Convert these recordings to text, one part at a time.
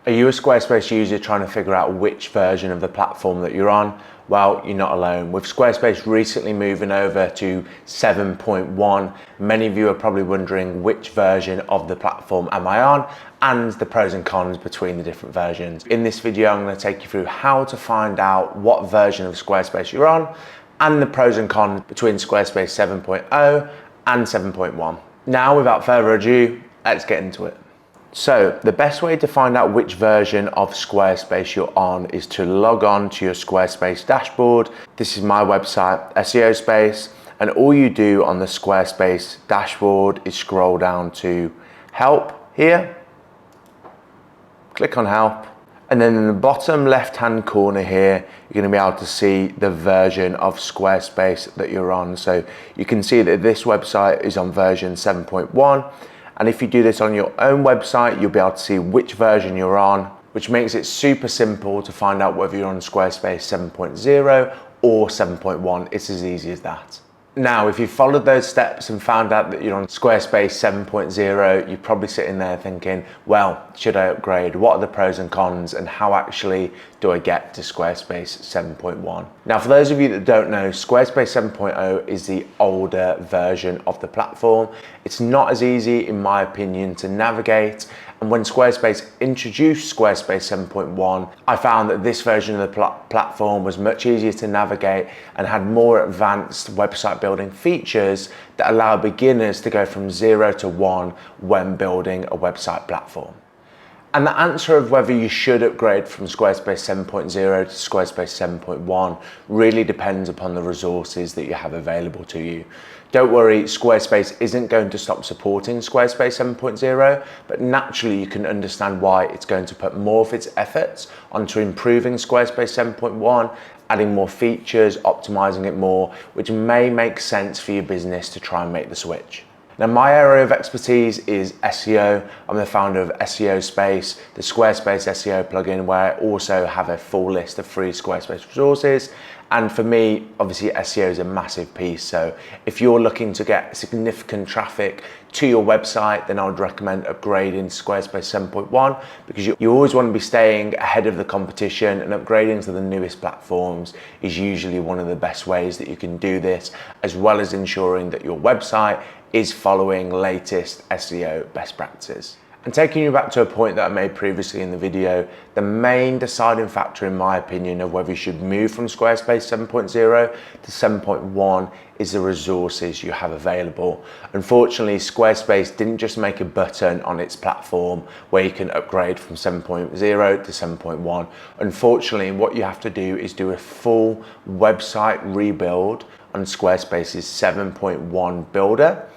Are you a Squarespace user trying to figure out which version of the platform that you're on? Well, you're not alone. With Squarespace recently moving over to 7.1, many of you are probably wondering which version of the platform am I on and the pros and cons between the different versions. In this video, I'm going to take you through how to find out what version of Squarespace you're on and the pros and cons between Squarespace 7.0 and 7.1. Now, without further ado, let's get into it. So the best way to find out which version of Squarespace you're on is to log on to your Squarespace dashboard. This is my website, SEO Space, and all you do on the Squarespace dashboard is scroll down to Help here, click on Help, and then in the bottom left-hand corner here, you're going to be able to see the version of Squarespace that you're on. So you can see that this website is on version 7.1. And if you do this on your own website, you'll be able to see which version you're on, which makes it super simple to find out whether you're on Squarespace 7.0 or 7.1. It's as easy as that. Now, if you followed those steps and found out that you're on Squarespace 7.0, you're probably sitting there thinking, well, should I upgrade? What are the pros and cons? And how actually do I get to Squarespace 7.1? Now, for those of you that don't know, Squarespace 7.0 is the older version of the platform. It's not as easy, in my opinion, to navigate. And when Squarespace introduced Squarespace 7.1, I found that this version of the platform was much easier to navigate and had more advanced website building features that allow beginners to go from 0 to 1 when building a website platform. And the answer of whether you should upgrade from Squarespace 7.0 to Squarespace 7.1 really depends upon the resources that you have available to you. Don't worry, Squarespace isn't going to stop supporting Squarespace 7.0, but naturally you can understand why it's going to put more of its efforts onto improving Squarespace 7.1, adding more features, optimizing it more, which may make sense for your business to try and make the switch. Now, my area of expertise is SEO. I'm the founder of SEO Space, the Squarespace SEO plugin, where I also have a full list of free Squarespace resources. And for me, obviously SEO is a massive piece. So if you're looking to get significant traffic to your website, then I would recommend upgrading to Squarespace 7.1 because you always want to be staying ahead of the competition, and upgrading to the newest platforms is usually one of the best ways that you can do this, as well as ensuring that your website is following latest SEO best practices. And taking you back to a point that I made previously in the video, the main deciding factor in my opinion of whether you should move from Squarespace 7.0 to 7.1 is the resources you have available. Unfortunately, Squarespace didn't just make a button on its platform where you can upgrade from 7.0 to 7.1. Unfortunately, what you have to do is do a full website rebuild on Squarespace's 7.1 builder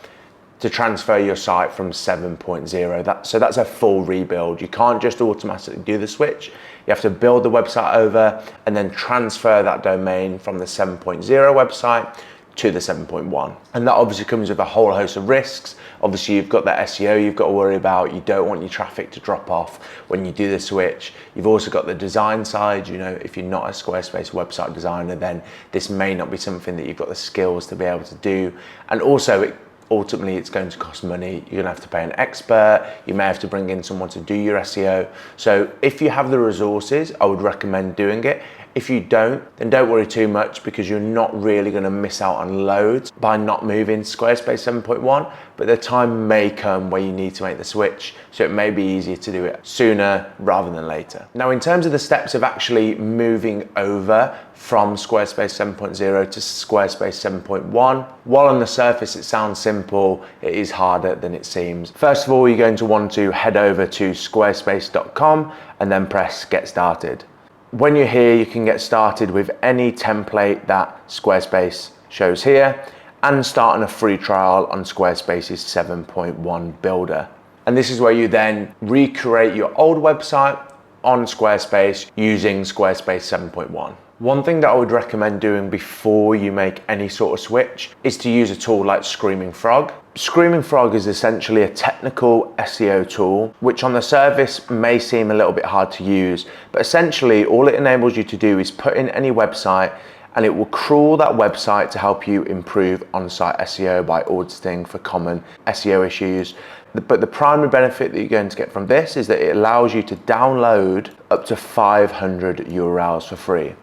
to transfer your site from 7.0. So that's a full rebuild. You can't just automatically do the switch. You have to build the website over and then transfer that domain from the 7.0 website to the 7.1. And that obviously comes with a whole host of risks. Obviously, you've got the SEO you've got to worry about. You don't want your traffic to drop off when you do the switch. You've also got the design side. You know, if you're not a Squarespace website designer, then this may not be something that you've got the skills to be able to do. And also, ultimately, it's going to cost money. You're gonna have to pay an expert. You may have to bring in someone to do your SEO. So if you have the resources, I would recommend doing it. If you don't, then don't worry too much because you're not really gonna miss out on loads by not moving to Squarespace 7.1, but the time may come where you need to make the switch. So it may be easier to do it sooner rather than later. Now, in terms of the steps of actually moving over from Squarespace 7.0 to Squarespace 7.1, while on the surface it sounds simple, it is harder than it seems. First of all, you're going to want to head over to squarespace.com and then press Get Started. When you're here, you can get started with any template that Squarespace shows here and start on a free trial on Squarespace's 7.1 builder. And this is where you then recreate your old website on Squarespace using Squarespace 7.1. One thing that I would recommend doing before you make any sort of switch is to use a tool like Screaming Frog. Screaming Frog is essentially a technical SEO tool, which on the surface may seem a little bit hard to use, but essentially all it enables you to do is put in any website and it will crawl that website to help you improve on-site SEO by auditing for common SEO issues. But the primary benefit that you're going to get from this is that it allows you to download up to 500 URLs for free,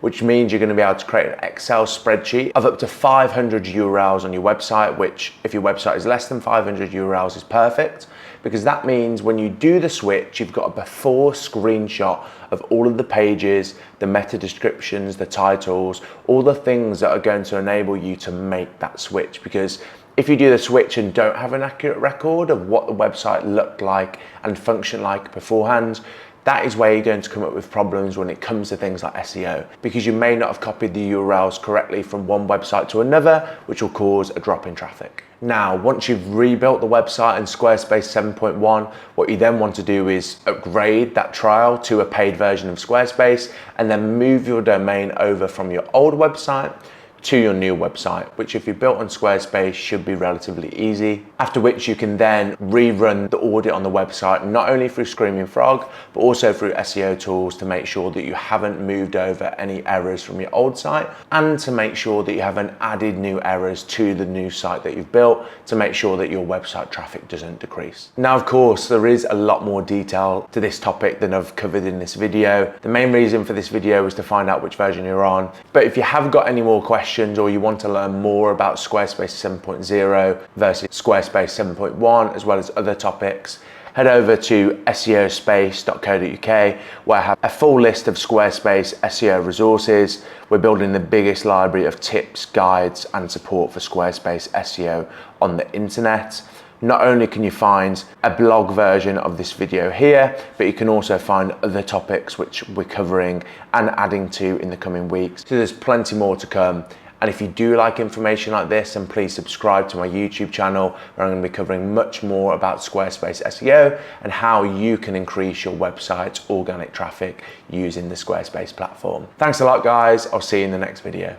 which means you're going to be able to create an Excel spreadsheet of up to 500 URLs on your website, which if your website is less than 500 URLs is perfect, because that means when you do the switch, you've got a before screenshot of all of the pages, the meta descriptions, the titles, all the things that are going to enable you to make that switch. Because if you do the switch and don't have an accurate record of what the website looked like and functioned like beforehand, that is where you're going to come up with problems when it comes to things like SEO, because you may not have copied the URLs correctly from one website to another, which will cause a drop in traffic. Now, once you've rebuilt the website in Squarespace 7.1, what you then want to do is upgrade that trial to a paid version of Squarespace, and then move your domain over from your old website to your new website, which if you built on Squarespace should be relatively easy. After which you can then rerun the audit on the website, not only through Screaming Frog, but also through SEO tools to make sure that you haven't moved over any errors from your old site, and to make sure that you haven't added new errors to the new site that you've built, to make sure that your website traffic doesn't decrease. Now, of course, there is a lot more detail to this topic than I've covered in this video. The main reason for this video was to find out which version you're on. But if you have got any more questions, or you want to learn more about Squarespace 7.0 versus Squarespace 7.1, as well as other topics, head over to seospace.co.uk, where I have a full list of Squarespace SEO resources. We're building the biggest library of tips, guides, and support for Squarespace SEO on the internet. Not only can you find a blog version of this video here, but you can also find other topics which we're covering and adding to in the coming weeks. So there's plenty more to come. And if you do like information like this, then please subscribe to my YouTube channel, where I'm going to be covering much more about Squarespace SEO and how you can increase your website's organic traffic using the Squarespace platform. Thanks a lot, guys. I'll see you in the next video.